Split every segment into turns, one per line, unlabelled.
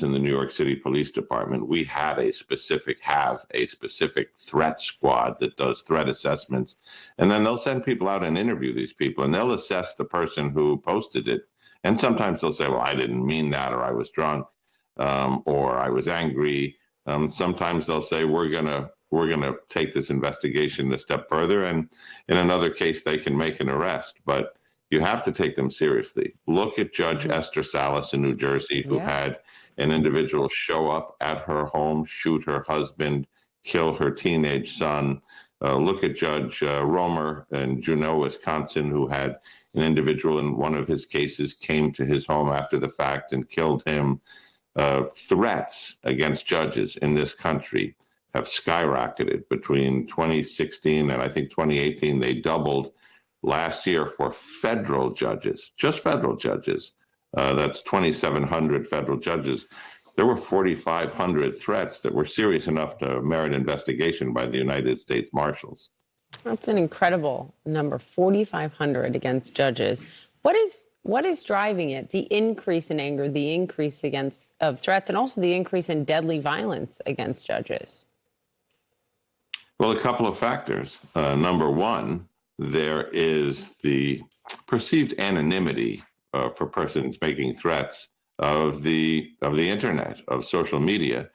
in the New York City Police Department, we have a specific threat squad that does threat assessments. And then they'll send people out and interview these people, and they'll assess the person who posted it. And sometimes they'll say, well, I didn't mean that, or I was drunk, or I was angry. Sometimes they'll say, we're gonna take this investigation a step further. And in another case, they can make an arrest. But you have to take them seriously. Look at Judge Esther Salas in New Jersey, who had an individual show up at her home, shoot her husband, kill her teenage son. Look at Judge Romer in Juneau, Wisconsin, who had an individual in one of his cases came to his home after the fact and killed him. Threats against judges in this country have skyrocketed between 2016 and I think 2018. They doubled last year for federal judges, just federal judges. That's 2,700 federal judges. There were 4,500 threats that were serious enough to merit investigation by the United States Marshals.
That's an incredible number, 4,500 against judges. What is driving it? The increase in anger, the increase of threats, and also the increase in deadly violence against judges?
Well, a couple of factors. Number one, there is the perceived anonymity for persons making threats of the internet, of social media.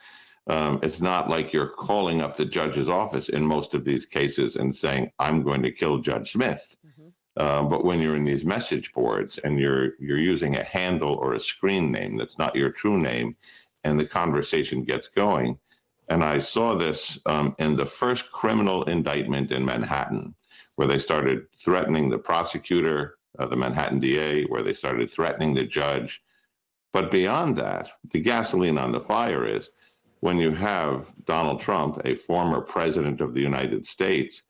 It's not like you're calling up the judge's office in most of these cases and saying, I'm going to kill Judge Smith. But when you're in these message boards and you're using a handle or a screen name that's not your true name, and the conversation gets going. And I saw this in the first criminal indictment in Manhattan, where they started threatening the prosecutor, the Manhattan DA, where they started threatening the judge. But beyond that, the gasoline on the fire is when you have Donald Trump, a former president of the United States,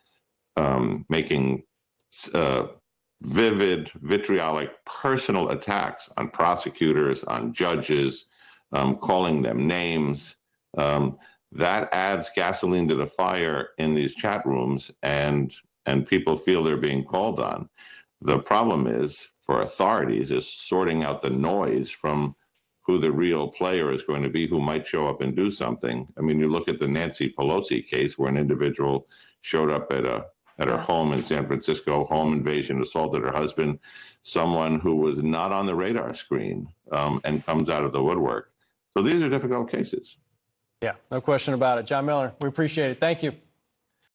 making vivid, vitriolic, personal attacks on prosecutors, on judges, calling them names. That adds gasoline to the fire in these chat rooms, and people feel they're being called on. The problem is, for authorities, is sorting out the noise from who the real player is going to be, who might show up and do something. I mean, you look at the Nancy Pelosi case, where an individual showed up at her home in San Francisco, home invasion, assaulted her husband, someone who was not on the radar screen, and comes out of the woodwork. So these are difficult cases.
Yeah, no question about it. John Miller, we appreciate it. Thank you.